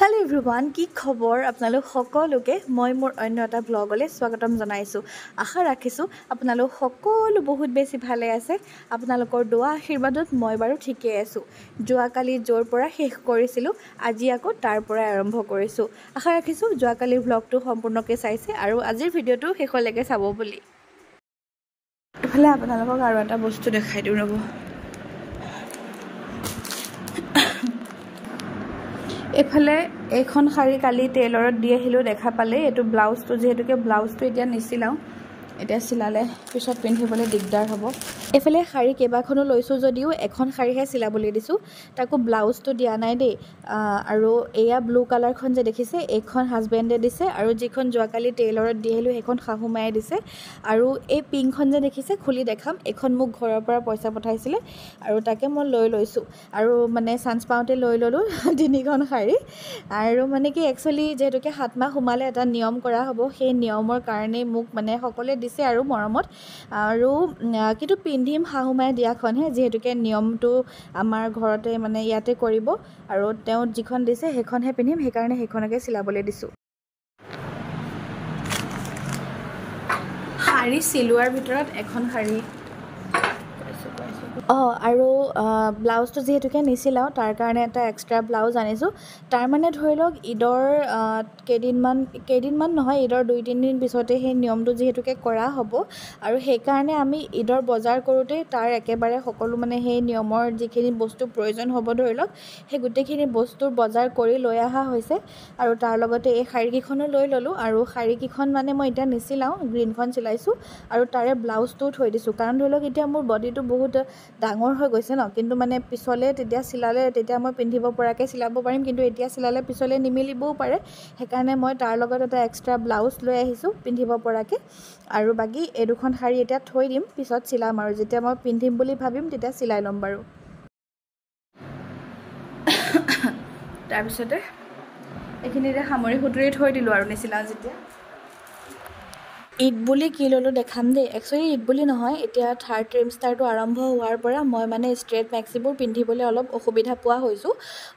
Hello everyone, কি খবৰ আপোনালোক সকলোকে মই মোৰ অন্য এটা ব্লগলৈ স্বাগতম জনাইছো। আশা ৰাখিছো আপোনালোক সকলো বহুত বেছি ভালে আছে। আপোনালোকৰ দোৱা আশীৰ্বাদত মই বাৰু ঠিকই আছো। যোৱাকালি জোৰ পৰা শেষ কৰিছিলো, আজি আকৌ তাৰ পৰা আৰম্ভ কৰিছো। আশা ৰাখিছো যোৱাকালিৰ ব্লগটো সম্পূৰ্ণকৈ চাইছে আৰু আজিৰ ভিডিঅ'টো শেষলৈকে চাব বুলি। ইফালে আপোনালোকক আৰু এটা বস্তু দেখাই দিওঁ ৰ'ব। এফালে এখন শাড়ী কালি টেইলৰত দি আহিলো, দেখা পালে এইটো ব্লাউজটো যেহেতুকে ব্লাউজটো এতিয়া নিছিলাও, এতিয়া চিলালে পিছত পিন্ধিবলৈ দিগদাৰ হ'ব। এফালে শাড়ী কেইবাখনো লৈছো যদিও এখন শাড়ীহে চিলাবলৈ দিছো, তাকো ব্লাউজটো দিয়া নাই দেই। আৰু এয়া ব্লু কালাৰখন যে দেখিছে এইখন হাজবেণ্ডে দিছে, আৰু যিখন যোৱাকালি টেইলৰত দি আহিলো সেইখন শাহু মায়ে দিছে। আৰু এই পিংকখন যে দেখিছে খুলি দেখাম, এইখন মোক ঘৰৰ পৰা পইচা পঠাইছিলে আৰু তাকে মই লৈছো। আৰু মানে চান্স পাওঁতে লৈ ল'লোঁ তিনিখন শাড়ী। আৰু মানে কি একচুৱেলি যেহেতুকে 7 মাহ সোমালে এটা নিয়ম কৰা হ'ব, সেই নিয়মৰ কাৰণেই মোক মানে সকলোৱে দিছে আৰু মৰমত। আৰু কিন্তু পিন্ধিম শাহু মায়ে দিয়াখনহে, যিহেতুকে নিয়মটো আমাৰ ঘৰতে মানে ইয়াতে কৰিব আৰু তেওঁ যিখন দিছে সেইখনহে পিন্ধিম, সেইকাৰণে সেইখনকে চিলাবলৈ দিছোঁ। শাড়ী চিলোৱাৰ ভিতৰত এখন শাড়ী আৰু ব্লাউজটো যিহেতুকে নিচিলাও তাৰ কাৰণে এটা এক্সট্ৰা ব্লাউজ আনিছোঁ। তাৰ মানে ধৰি লওক ঈদৰ কেইদিনমান নহয়, ঈদৰ 2-3 দিন পিছতে সেই নিয়মটো যিহেতুকে কৰা হ'ব, আৰু সেইকাৰণে আমি ঈদৰ বজাৰ কৰোঁতেই তাৰ একেবাৰে সকলো মানে সেই নিয়মৰ যিখিনি বস্তু প্ৰয়োজন হ'ব ধৰি লওক, সেই গোটেইখিনি বস্তুৰ বজাৰ কৰি লৈ অহা হৈছে। আৰু তাৰ লগতে এই শাড়ীকেইখনো লৈ ল'লোঁ। আৰু শাড়ীকেইখন মানে মই এতিয়া নিচিলাওঁ, গ্ৰীণখন চিলাইছোঁ আৰু তাৰে ব্লাউজটোও থৈ দিছোঁ। কাৰণ ধৰি লওক এতিয়া মোৰ বডিটো বহুত ডাঙৰ হৈ গৈছে ন, কিন্তু মানে পিছলৈ তেতিয়া চিলালে তেতিয়া মই পিন্ধিব পৰাকৈ চিলাব পাৰিম, কিন্তু এতিয়া চিলালে পিছলৈ নিমিলিবও পাৰে। সেইকাৰণে মই তাৰ লগত এটা এক্সট্ৰা ব্লাউজ লৈ আহিছোঁ পিন্ধিব পৰাকৈ। আৰু বাকী এই দুখন শাড়ী এতিয়া থৈ দিম, পিছত চিলাম আৰু যেতিয়া মই পিন্ধিম বুলি ভাবিম তেতিয়া চিলাই ল'ম বাৰু। তাৰপিছতে এইখিনিতে সামৰি সুতৰি থৈ দিলোঁ আৰু নিচিলাওঁ যেতিয়া। ঈদ বুলি কি ল'লোঁ দেখাম দেই। একচুৱেলি ঈদ বুলি নহয়, এতিয়া 3rd ট্ৰিমষ্টাৰটো আৰম্ভ হোৱাৰ পৰা মই মানে ষ্ট্ৰেট মেক্সিবোৰ পিন্ধিবলৈ অলপ অসুবিধা পোৱা হৈছোঁ।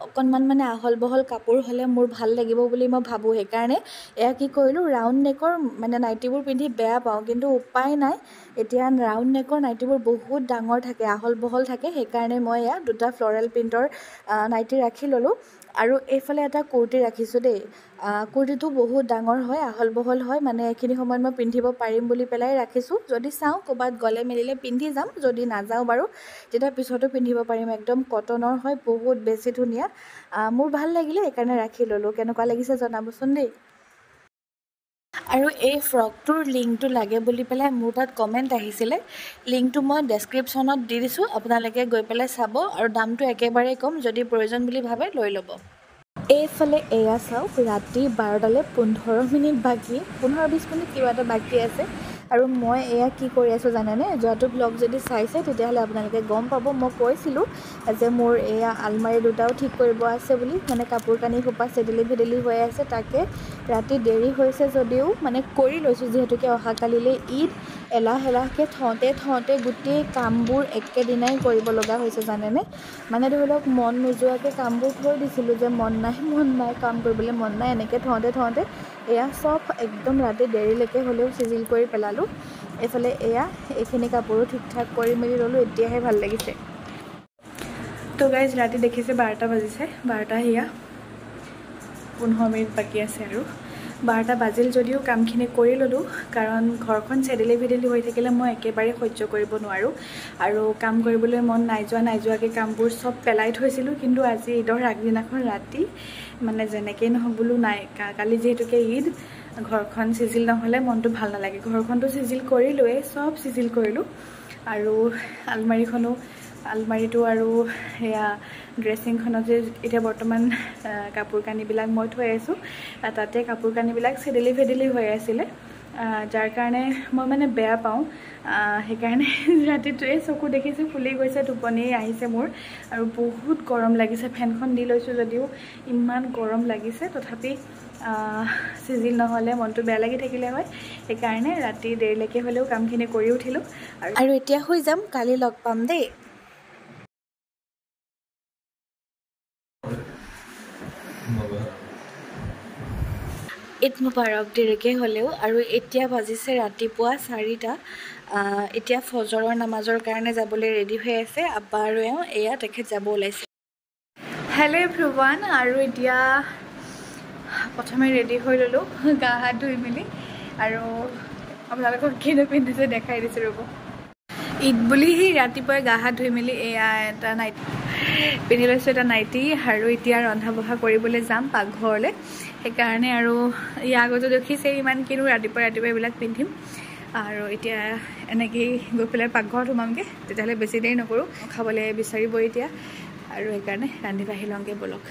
অকণমান মানে আহল বহল কাপোৰ হ'লে মোৰ ভাল লাগিব বুলি মই ভাবোঁ। সেইকাৰণে এয়া কি কৰিলোঁ, ৰাউণ্ড নেকৰ মানে নাইটিবোৰ পিন্ধি বেয়া পাওঁ, কিন্তু উপায় নাই। এতিয়া ৰাউণ্ড নেকৰ নাইটিবোৰ বহুত ডাঙৰ থাকে, আহল বহল থাকে, সেইকাৰণে মই এয়া 2টা ফ্লৰেল প্ৰিণ্টৰ নাইটি ৰাখি ল'লোঁ। আৰু এইফালে এটা কুৰ্তি ৰাখিছোঁ দেই। কুৰ্তিটো বহুত ডাঙৰ হয়, আহল বহল হয়, মানে এইখিনি সময়ত মই পিন্ধিব পাৰিম বুলি পেলাই ৰাখিছোঁ। যদি চাওঁ ক'ৰবাত গ'লে মেলিলে পিন্ধি যাম, যদি নাযাওঁ বাৰু তেতিয়া পিছতো পিন্ধিব পাৰিম। একদম কটনৰ হয়, বহুত বেছি ধুনীয়া। মোৰ ভাল লাগিলে সেইকাৰণে ৰাখি ল'লোঁ। কেনেকুৱা লাগিছে জনাবচোন দেই। আৰু এই ফ্ৰকটোৰ লিংকটো লাগে বুলি পেলাই মোৰ তাত কমেণ্ট আহিছিলে। লিংকটো মই ডেছক্ৰিপশ্যনত দি দিছোঁ, আপোনালোকে গৈ পেলাই চাব। আৰু দামটো একেবাৰেই কম, যদি প্ৰয়োজন বুলি ভাবে লৈ ল'ব। এইফালে এয়া চাওক, ৰাতি 12টালৈ 15 মিনিট বাকী, 15-20 মিনিট কিবা এটা বাকী আছে। আৰু মই এয়া কি কৰি আছোঁ জানেনে? যোৱাটো ব্লগ যদি চাইছে তেতিয়াহ'লে আপোনালোকে গম পাব। মই কৈছিলোঁ যে মোৰ এয়া আলমাৰী দুটাও ঠিক কৰিব আছে বুলি, মানে কাপোৰ কানি সোপা চেদেলি ভেদেলি হৈ আছে। তাকে ৰাতি দেৰি হৈছে যদিও মানে কৰি লৈছোঁ, যিহেতুকে অহাকালিলৈ ঈদ। এলাহকৈ থওঁতে গোটেই কামবোৰ একেদিনাই কৰিব লগা হৈছে জানেনে? মানে ধৰি লওক মন নোযোৱাকৈ কামবোৰ থৈ দিছিলোঁ, যে মন নাই কাম কৰিবলৈ মন নাই, এনেকৈ থওঁতে এয়া চব একদম ৰাতি দেৰিলৈকে হ'লেও চিজিল কৰি পেলালোঁ। এইফালে এইখিনি কাপোৰো ঠিক ঠাক কৰি মেলি ল'লোঁ, এতিয়াহে ভাল লাগিছে। তো গাইজ ৰাতি দেখিছে 12টা বাজিছে, 12টা সেয়া 15 মিনিট বাকী আছে। আৰু 12টা বাজিল যদিও কামখিনি কৰি ল'লোঁ, কাৰণ ঘৰখন চেদেলি ভেদেলি হৈ থাকিলে মই একেবাৰে সহ্য কৰিব নোৱাৰোঁ। আৰু কাম কৰিবলৈ মন নাই যোৱাকৈ কামবোৰ চব পেলাই থৈছিলোঁ। কিন্তু আজি ঈদৰ আগদিনাখন ৰাতি মানে যেনেকেই নহওক বোলো নাই, কালি যিহেতুকে ঈদ, ঘৰখন চিজিল নহ'লে মনটো ভাল নালাগে। ঘৰখনটো চিজিল কৰিলোৱেই, চব চিজিল কৰিলোঁ। আৰু আলমাৰীটো আৰু সেয়া ড্ৰেছিংখনত যে এতিয়া বৰ্তমান কাপোৰ কানিবিলাক মই থৈ আছোঁ, তাতে কাপোৰ কানিবিলাক চেদেলি ভেদেলি হৈ আছিলে, যাৰ কাৰণে মই মানে বেয়া পাওঁ। সেইকাৰণে ৰাতিটোৱে চকু দেখিছোঁ ফুলি গৈছে, টোপনি আহিছে মোৰ। আৰু বহুত গৰম লাগিছে, ফেনখন দি লৈছোঁ যদিও ইমান গৰম লাগিছে। তথাপি চিজিল নহ'লে মনটো বেয়া লাগি থাকিলে হয়, সেইকাৰণে ৰাতি দেৰিলৈকে হ'লেও কামখিনি কৰি উঠিলোঁ। আৰু এতিয়া শুই যাম, কালি লগ পাম দেই। ঈদ মুবাৰক দেৰিকৈ হ'লেও আৰু এতিয়া বাজিছে ৰাতিপুৱা 4টা এতিয়া ফজৰৰ নামাজৰ কাৰণে যাবলৈ ৰেডি হৈ আছে আব্বা আৰু এয়া তেখেত যাব ওলাইছে হেল্ল' এভৰিৱান আৰু এতিয়া প্ৰথমে ৰেডি হৈ ল'লোঁ গা হাত ধুই মেলি আৰু আপোনালোকক কিনো পিন্ধিছে দেখাই দিছোঁ ৰ'ব ঈদ বুলি ৰাতিপুৱাই গা হাত ধুই মেলি এয়া এটা নাইটি পিন্ধি লৈছোঁ এটা নাইটি আৰু এতিয়া ৰন্ধা বঢ়া কৰিবলৈ যাম পাকঘৰলৈ সেইকাৰণে আৰু ইয়াৰ আগতে দেখিছে ইমান কিনো ৰাতিপুৱা এইবিলাক পিন্ধিম আৰু এতিয়া এনেকৈয়ে গৈ পেলাই পাকঘৰত সোমামগৈ তেতিয়াহ'লে বেছি দেৰি নকৰোঁ খাবলৈ বিচাৰিব এতিয়া আৰু সেইকাৰণে ৰান্ধি বাঢ়ি লওঁগৈ ব'লক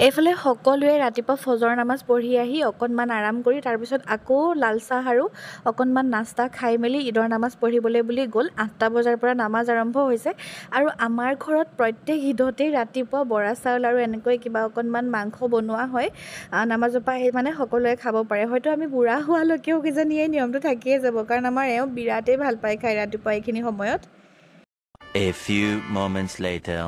এইফালে সকলোৱে ৰাতিপুৱা ফজৰ নামাজ পঢ়ি আহি অকণমান আৰাম কৰি তাৰপিছত আকৌ লাল চাহ আৰু অকণমান নাস্তা খাই মেলি ঈদৰ নামাজ পঢ়িবলৈ বুলি গ'ল 8টা বজাৰ পৰা নামাজ আৰম্ভ হৈছে আৰু আমাৰ ঘৰত প্ৰত্যেক ঈদতেই ৰাতিপুৱা বৰা চাউল আৰু এনেকৈ কিবা অকণমান মাংস বনোৱা হয় নামাজৰ পৰা আহি মানে সকলোৱে খাব পাৰে হয়তো আমি বুঢ়া হোৱালৈকেও কিজানি এই নিয়মটো থাকিয়ে যাব কাৰণ আমাৰ এওঁ বিৰাটেই ভাল পায় খাই ৰাতিপুৱা এইখিনি সময়ত A few moments later.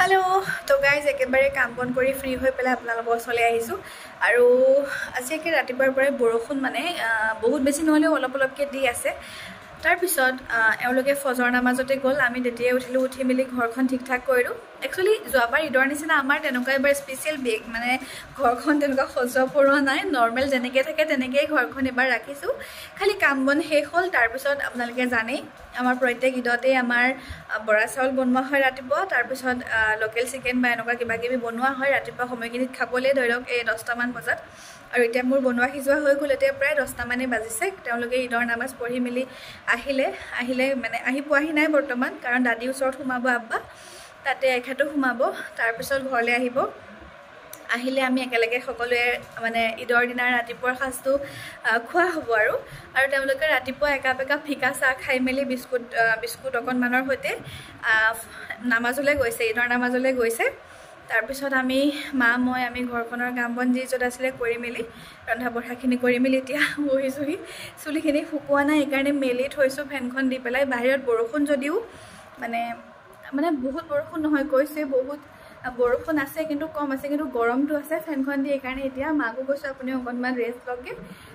Hello' তো গাইজ একেবাৰে কাম বন কৰি ফ্ৰী হৈ পেলাই আপোনালোকৰ ওচৰলৈ আহিছোঁ আৰু আজি একে ৰাতিপুৱাৰ পৰাই বৰষুণ মানে বহুত বেছি নহ'লেও অলপ অলপকৈ দি আছে তাৰপিছত এওঁলোকে ফজৰ নামাজতে গ'ল আমি তেতিয়াই উঠিলোঁ উঠি মেলি ঘৰখন ঠিক ঠাক কৰিলোঁ একচুৱেলি যোৱাবাৰ ঈদৰ নিচিনা আমাৰ তেনেকুৱা এবাৰ স্পেচিয়েল বেগ মানে ঘৰখন তেনেকুৱা সজোৱা পৰোৱা নাই নৰ্মেল যেনেকৈ থাকে তেনেকৈয়ে ঘৰখন এবাৰ ৰাখিছোঁ খালি কাম বন শেষ হ'ল তাৰপিছত আপোনালোকে জানেই আমাৰ প্ৰত্যেক ঈদতেই আমাৰ বৰা চাউল বনোৱা হয় ৰাতিপুৱা তাৰপিছত লোকেল চিকেন বা এনেকুৱা কিবা কিবি বনোৱা হয় ৰাতিপুৱা সময়খিনিত খাবলৈ ধৰি লওক এই 10টামান বজাত আৰু এতিয়া মোৰ বনোৱা সিজোৱা হৈ গ'ল এতিয়া প্ৰায় 10টামানেই বাজিছে তেওঁলোকে ঈদৰ নামাজ পঢ়ি মেলি আহিলে মানে আহি পোৱাহি নাই বৰ্তমান কাৰণ দাদীৰ ওচৰত সোমাব আব্বা তাতে এখেতো সোমাব তাৰপিছত ঘৰলৈ আহিলে আমি একেলগে সকলোৱে মানে ঈদৰ দিনা ৰাতিপুৱাৰ সাজটো খোৱা হ'ব আৰু তেওঁলোকে ৰাতিপুৱা একাপ ফিকা চাহ খাই মেলি বিস্কুট অকণমানৰ সৈতে নামাজলৈ গৈছে ঈদৰ নামাজলৈ গৈছে তাৰপিছত আমি মই ঘৰখনৰ কাম বন যি য'ত আছিলে কৰি মেলি ৰন্ধা বঢ়াখিনি কৰি মেলি এতিয়া বহিছোঁহি চুলিখিনি শুকোৱা নাই সেইকাৰণে মেলি থৈছোঁ ফেনখন দি পেলাই বাহিৰত বৰষুণ যদিও মানে বহুত বৰষুণ নহয় কৈছে বহুত বৰষুণ আছে কিন্তু কম আছে কিন্তু গৰমটো আছে ফেনখন দি সেইকাৰণে এতিয়া মাকো কৈছোঁ আপুনি অকণমান ৰেষ্ট লওকগৈ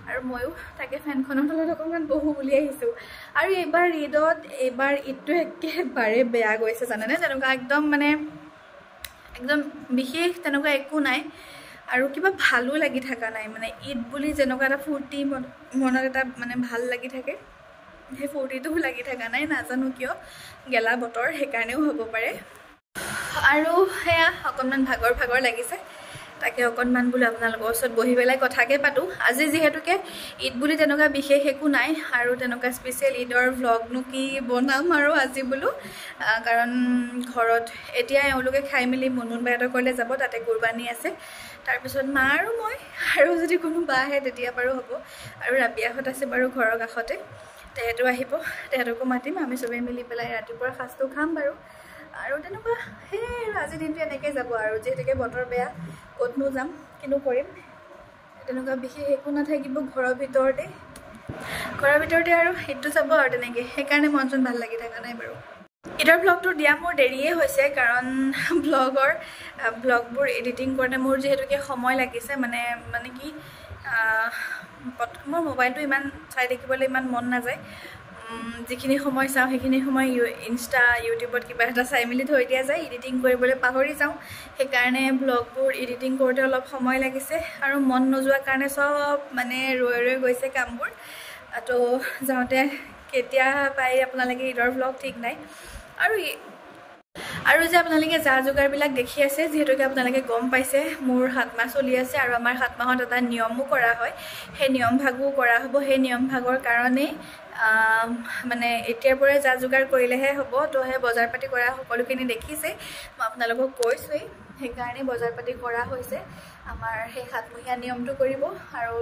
আৰু ময়ো তাকে ফেনখনৰ তলত অকণমান বহো বুলি আহিছোঁ আৰু এইবাৰ ঈদটো একেবাৰে বেয়া গৈছে জানেনে তেনেকুৱা একদম বিশেষ তেনেকুৱা একো নাই আৰু কিবা ভালো লাগি থকা নাই মানে ঈদ বুলি যেনেকুৱা এটা ফূৰ্তি মনত এটা মানে ভাল লাগি থাকে সেই ফূৰ্তিটোও লাগি থকা নাই নাজানো কিয় গেলা বতৰ সেইকাৰণেও হ'ব পাৰে আৰু সেয়া অকণমান ভাগৰ লাগিছে তাকে অকণমান বোলো আপোনালোকৰ ওচৰত বহি পেলাই কথাকে পাতোঁ আজি যিহেতুকে ঈদ বুলি তেনেকুৱা বিশেষ একো নাই আৰু তেনেকুৱা স্পেচিয়েল ঈদৰ ভ্লগনো কি বনাম আৰু আজি বোলো কাৰণ ঘৰত এতিয়া এওঁলোকে খাই মেলি মুনমুন বাইহঁতৰ ঘৰলৈ যাব তাতে কুৰবানী আছে তাৰপিছত মা আৰু মই আৰু যদি কোনোবা আহে তেতিয়া বাৰু হ'ব আৰু ৰাবিয়াহঁত আছে বাৰু ঘৰৰ কাষতে তেহেঁতো আহিব তেহেঁতকো মাতিম আমি চবেই মিলি পেলাই ৰাতিপুৱাৰ সাজটো খাম বাৰু আৰু তেনেকুৱা সেয়াই আৰু আজিৰ দিনটো এনেকৈ যাব আৰু যিহেতুকে বতৰ বেয়া ক'তনো যাম কিনো কৰিম তেনেকুৱা বিশেষ একো নাথাকিব ঘৰৰ ভিতৰতে আৰু ঈদটো যাব আৰু তেনেকৈ সেইকাৰণে মন চন ভাল লাগি থকা নাই বাৰু ঈদৰ ভ্লগটো দিয়া মোৰ দেৰিয়ে হৈছে কাৰণ ভ্লগবোৰ এডিটিং কৰোঁতে মোৰ যিহেতুকে সময় লাগিছে মানে কি মোৰ মোবাইলটো ইমান চাই থাকিবলৈ ইমান মন নাযায় যিখিনি সময় চাওঁ সেইখিনি সময় ইনষ্টা ইউটিউবত কিবা এটা চাই মেলি থৈ দিয়া যায় এডিটিং কৰিবলৈ পাহৰি যাওঁ সেইকাৰণে ব্লগবোৰ এডিটিং কৰোঁতে অলপ সময় লাগিছে আৰু মন নোযোৱাৰ কাৰণে চব মানে ৰৈ গৈছে কামবোৰ তো যাওঁতে কেতিয়া পায় আপোনালোকে ঈদৰ ব্লগ ঠিক নাই আৰু যে আপোনালোকে যা যোগাৰবিলাক দেখি আছে যিহেতুকে আপোনালোকে গম পাইছে মোৰ 7 মাহ চলি আছে আৰু আমাৰ 7 মাহত এটা নিয়মো কৰা হয় সেই নিয়ম ভাগো কৰা হ'ব সেই নিয়ম ভাগৰ কাৰণে মানে এতিয়াৰ পৰাই যা যোগাৰ কৰিলেহে হ'ব তো সেই বজাৰ পাতি কৰা সকলোখিনি দেখিছে মই আপোনালোকক কৈছোঁৱেই সেইকাৰণে বজাৰ পাতি কৰা হৈছে আমাৰ সেই 7মহীয়া নিয়মটো কৰিব আৰু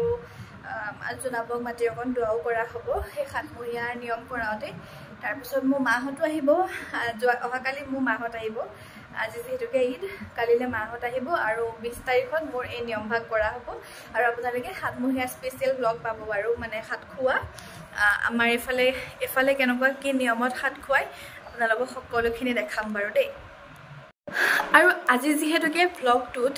জোনাবক মাতি অকণ দোৱাও কৰা হ'ব সেই 7মহীয়া নিয়ম কৰাওঁতে তাৰপিছত মোৰ মাহঁতো আহিব অহাকালি মোৰ মাহঁত আহিব আজি যেহেতুকে ঈদ কালিলে মাহত আহিব আৰু 20 তাৰিখত মোৰ এই নিয়ম ভাগ কৰা হ'ব আৰু আপোনালোকে হাতমহীয়া স্পেচিয়েল ব্লগ পাব বাৰু মানে হাত খোৱা আমাৰ এফালে কেনেকুৱা কি নিয়মত হাত খুৱাই আপোনালোকক সকলোখিনি দেখাম বাৰু দেই আৰু আজি যেহেতুকে ব্লগটোত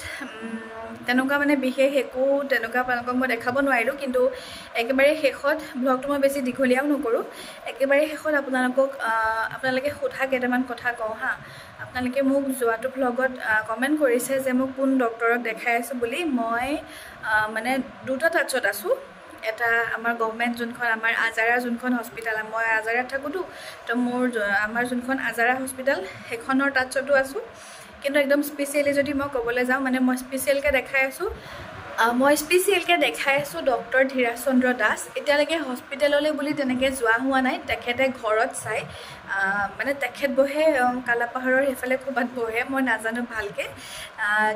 তেনেকুৱা মানে বিশেষ একো তেনেকুৱা আপোনালোকক মই দেখাব নোৱাৰিলোঁ কিন্তু একেবাৰে শেষত ব্লগটো মই বেছি দীঘলীয়াও নকৰোঁ একেবাৰে শেষত আপোনালোকে সোধা কেইটামান কথা কওঁ হা আপোনালোকে মোক যোৱাটো ব্লগত কমেণ্ট কৰিছে যে মোক কোন ডক্টৰক দেখাই আছোঁ বুলি মই মানে দুটা টাচত আছোঁ এটা আমাৰ গভৰ্ণমেণ্ট যোনখন আমাৰ আজাৰা যোনখন হস্পিটেল মই আজাৰাত থাকোঁতো তো আমাৰ যোনখন আজাৰা হস্পিটেল সেইখনৰ টাচতো আছোঁ কিন্তু একদম স্পেচিয়েলি যদি মই ক'বলৈ যাওঁ মানে মই স্পেচিয়েলকৈ দেখাই আছোঁ ডক্টৰ ধীৰাজ চন্দ্ৰ দাস এতিয়ালৈকে হস্পিটেললৈ বুলি তেনেকৈ যোৱা হোৱা নাই তেখেতে ঘৰত চাই মানে তেখেত বহে কালাপাহাৰৰ সেইফালে ক'ৰবাত বহে মই নাজানো ভালকৈ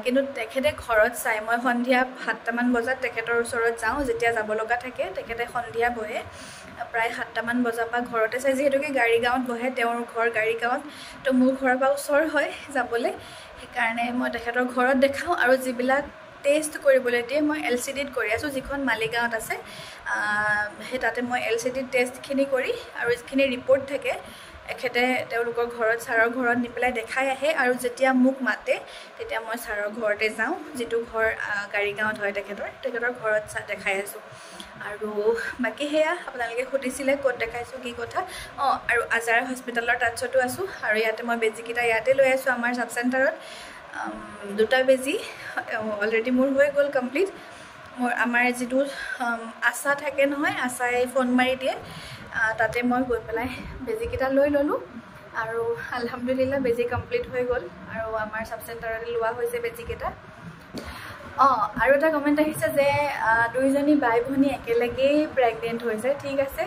কিন্তু তেখেতে ঘৰত চাই মই সন্ধিয়া 7টামান বজাত তেখেতৰ ওচৰত যাওঁ যেতিয়া যাব লগা থাকে তেখেতে সন্ধিয়া বহে প্ৰায় 7টামান বজাৰ পৰা ঘৰতে চাই যিহেতুকে গাড়ীগাঁৱত বহে তেওঁৰ ঘৰ গাড়ীগাঁৱত তো মোৰ ঘৰৰ পৰা ওচৰ হয় যাবলৈ সেইকাৰণে মই তেখেতৰ ঘৰত দেখাওঁ আৰু যিবিলাক টেষ্ট কৰিবলৈ দিয়ে মই LCDত কৰি আছোঁ যিখন মালিগাঁৱত আছে সেই তাতে মই LCDত টেষ্টখিনি কৰি আৰু যিখিনি ৰিপৰ্ট থাকে এখেতে তেওঁলোকৰ ঘৰত ছাৰৰ ঘৰত নি পেলাই দেখাই আহে আৰু যেতিয়া মোক মাতে তেতিয়া মই ছাৰৰ ঘৰতে যাওঁ যিটো ঘৰ গাড়ীগাঁৱত হয় তেখেতৰ ঘৰত দেখাই আছোঁ আৰু বাকী সেয়া আপোনালোকে সুধিছিলে ক'ত দেখাইছোঁ কি কথা আৰু আজাৰা হস্পিটেলৰ টাচতো আছোঁ আৰু ইয়াতে মই বেজীকেইটা ইয়াতে লৈ আছোঁ আমাৰ ছাব চেণ্টাৰত দুটা বেজী অলৰেডি মোৰ হৈ গ'ল কমপ্লিট আমাৰ যিটো আশা থাকে নহয় আশাই ফোন মাৰি দিয়ে তাতে মই গৈ পেলাই বেজীকেইটা লৈ ল'লোঁ আৰু আলহামদুলিল্লাহ বেজী কমপ্লিট হৈ গ'ল আৰু আমাৰ ছাব চেণ্টাৰতে লোৱা হৈছে বেজীকেইটা আৰু এটা কমেণ্ট আহিছে যে দুইজনী বাই ভনী একেলগেই প্ৰেগনেণ্ট হৈছে ঠিক আছে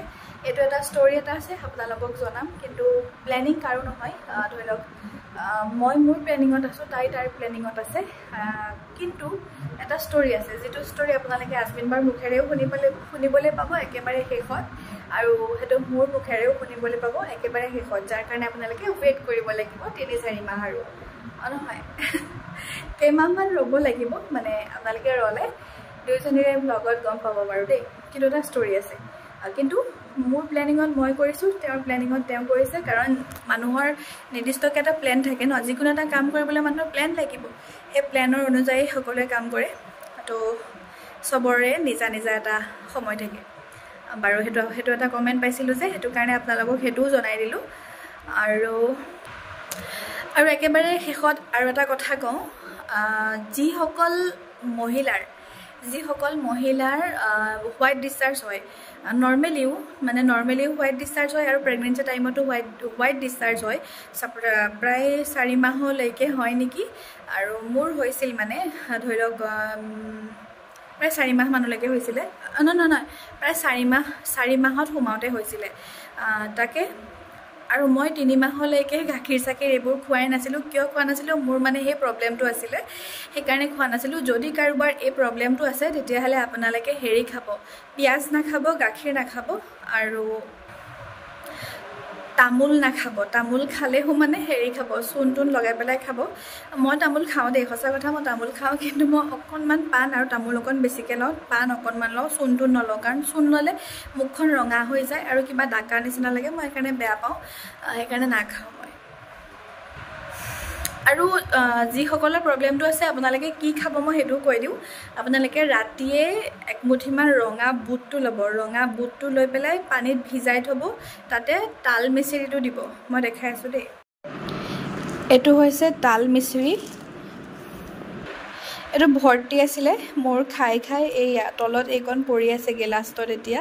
এইটো এটা ষ্টৰি এটা আছে আপোনালোকক জনাম কিন্তু প্লেনিং কাৰো নহয় ধৰি লওক মই মোৰ প্লেনিঙত আছোঁ তাইৰ প্লেনিঙত আছে কিন্তু এটা ষ্টৰি আছে যিটো ষ্টৰি আপোনালোকে আজমিনবাৰ মুখেৰেও শুনিবলৈ পাব একেবাৰে শেষত আৰু সেইটো মোৰ মুখেৰেও শুনিবলৈ পাব একেবাৰে শেষত যাৰ কাৰণে আপোনালোকে ৱেইট কৰিব লাগিব 3-4 মাহ আৰু নহয় কেইমাহমান ৰ'ব লাগিব মানে আপোনালোকে ৰ'লে দুয়োজনীৰে ব্লগত গম পাব বাৰু দেই কিন্তু এটা ষ্টৰি আছে কিন্তু মোৰ প্লেনিঙত মই কৰিছোঁ তেওঁৰ প্লেনিঙত তেওঁ কৰিছে কাৰণ মানুহৰ নিৰ্দিষ্টকৈ এটা প্লেন থাকে ন যিকোনো এটা কাম কৰিবলৈ মানুহৰ প্লেন লাগিব সেই প্লেনৰ অনুযায়ী সকলোৱে কাম কৰে তো চবৰে নিজা এটা সময় থাকে বাৰু সেইটো এটা কমেণ্ট পাইছিলোঁ যে সেইটো কাৰণে আপোনালোকক সেইটোও জনাই দিলোঁ আৰু একেবাৰে শেষত আৰু এটা কথা কওঁ যিসকল মহিলাৰ হোৱাইট ডিছচাৰ্জ হয় নৰ্মেলিও হোৱাইট ডিছচাৰ্জ হয় আৰু প্ৰেগনেঞ্চি টাইমতো হোৱাইট ডিছচাৰ্জ হয় প্ৰায় 4 মাহলৈকে হয় নেকি আৰু মোৰ হৈছিল মানে ধৰি লওক প্ৰায় 4 মাহমানলৈকে হৈছিলে নহয় প্ৰায় 4 মাহত সোমাওঁতে হৈছিলে তাকে আৰু মই 3 মাহলৈকে গাখীৰ চাখীৰ এইবোৰ খোৱাই নাছিলোঁ কিয় খোৱা নাছিলোঁ মোৰ মানে সেই প্ৰব্লেমটো আছিলে সেইকাৰণে খোৱা নাছিলোঁ যদি কাৰোবাৰ এই প্ৰব্লেমটো আছে তেতিয়াহ'লে আপোনালোকে হেৰি খাব পিঁয়াজ নাখাব গাখীৰ নাখাব আৰু তামোল নাখাব তামোল খালেও মানে হেৰি খাব চূণ লগাই পেলাই খাব মই তামোল খাওঁ দেই সঁচা কথা মই তামোল খাওঁ কিন্তু মই অকণমান পাণ আৰু তামোল অকণ বেছিকৈ লওঁ পাণ অকণমান লওঁ চূণ নলওঁ কাৰণ চূণ ল'লে মুখখন ৰঙা হৈ যায় আৰু কিবা ডাকাৰ নিচিনা লাগে মই সেইকাৰণে বেয়া পাওঁ সেইকাৰণে নাখাওঁ মই আৰু যিসকলৰ প্ৰব্লেমটো আছে আপোনালোকে কি খাব মই সেইটোও কৈ দিওঁ আপোনালোকে ৰাতিয়ে একমুঠিমান ৰঙা বুটটো ল'ব ৰঙা বুটটো লৈ পেলাই পানীত ভিজাই থ'ব তাতে তাল মিচিৰিটো দিব মই দেখাই আছোঁ দেই এইটো হৈছে তাল মিচিৰি এইটো ভৰ্তি আছিলে মোৰ খাই এইয়া তলত এইকণ পৰি আছেগৈ লাষ্টত এতিয়া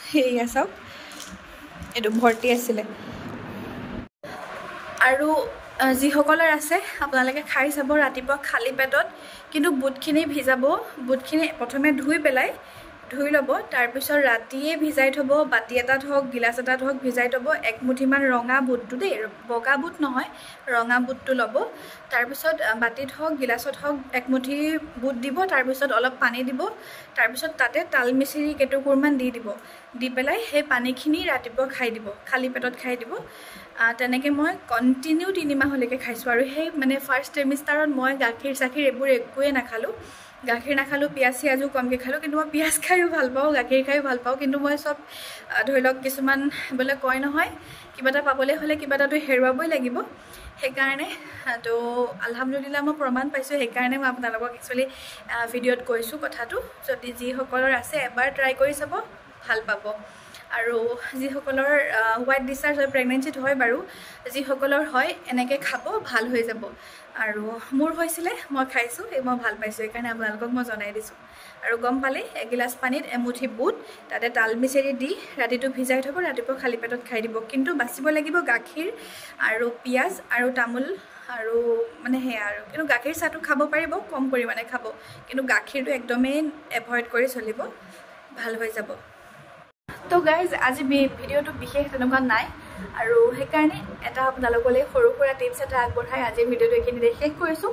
সেয়া চাওক এইটো ভৰ্তি আছিলে আৰু যিসকলৰ আছে আপোনালোকে খাই চাব ৰাতিপুৱা খালী পেটত কিন্তু বুটখিনি ভিজাব বুটখিনি প্ৰথমে ধুই ল'ব তাৰপিছত ৰাতিয়ে ভিজাই থ'ব বাতি এটাত হওক গিলাচ এটাত হওক ভিজাই থ'ব একমুঠিমান ৰঙা বুটটো দেই বগা বুট নহয় ৰঙা বুটটো ল'ব তাৰপিছত বাতিত হওক গিলাচত হওক একমুঠি বুট দিব তাৰপিছত অলপ পানী দিব তাৰপিছত তাতে তাল মিচিৰি কেইটুকুৰমান দি দিব দি পেলাই সেই পানীখিনি ৰাতিপুৱা খাই দিব খালী পেটত খাই দিব তেনেকৈ মই কণ্টিনিউ 3 মাহলৈকে খাইছোঁ আৰু সেই মানে ফাৰ্ষ্ট ট্ৰিমিষ্টাৰত মই গাখীৰ চাখীৰ এইবোৰ একোৱেই নাখালোঁ গাখীৰ নাখালোঁ পিঁয়াজ চিয়াজো কমকৈ খালোঁ কিন্তু মই পিঁয়াজ খায়ো ভাল পাওঁ গাখীৰ খায়ো ভাল পাওঁ কিন্তু মই চব ধৰি লওক কিছুমান বোলে কয় নহয় কিবা এটা পাবলৈ হ'লে কিবা এটাতো হেৰুৱাবই লাগিব সেইকাৰণে তো আলহামদুলিল্লাহ মই প্ৰমাণ পাইছোঁ সেইকাৰণে মই আপোনালোকক একচুৱেলি ভিডিঅ'ত কৈছোঁ কথাটো যদি যিসকলৰ আছে এবাৰ ট্ৰাই কৰি চাব ভাল পাব আৰু যিসকলৰ হোৱাইট ডিছচাৰ্জ হয় প্ৰেগনেঞ্চিত হয় বাৰু যিসকলৰ হয় এনেকৈ খাব ভাল হৈ যাব আৰু মোৰ হৈছিলে মই খাইছোঁ মই ভাল পাইছোঁ সেইকাৰণে আপোনালোকক মই জনাই দিছোঁ আৰু গম পালে এগিলাচ পানীত এমুঠি বুট তাতে তাল মিচেৰি দি ৰাতিটো ভিজাই থ'ব ৰাতিপুৱা খালী পেটত খাই দিব কিন্তু বাচিব লাগিব গাখীৰ আৰু পিঁয়াজ আৰু তামোল আৰু মানে সেয়া আৰু কিন্তু গাখীৰ চাহটো খাব পাৰিব কম পৰিমাণে খাব কিন্তু গাখীৰটো একদমেই এভইড কৰি চলিব ভাল হৈ যাব তো গাইজ আজি ভিডিঅ'টো বিশেষ তেনেকুৱা নাই আৰু সেইকাৰণে এটা আপোনালোকলৈ সৰু সুৰা টিপছ এটা আগবঢ়াই আজিৰ ভিডিঅ'টো এইখিনিতে শেষ কৰিছোঁ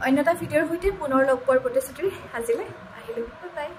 অন্য এটা ভিডিঅ'ৰ সৈতে পুনৰ লগ পোৱাৰ প্ৰতিশ্ৰুতি আজিলৈ আহিলোঁ বাই বাই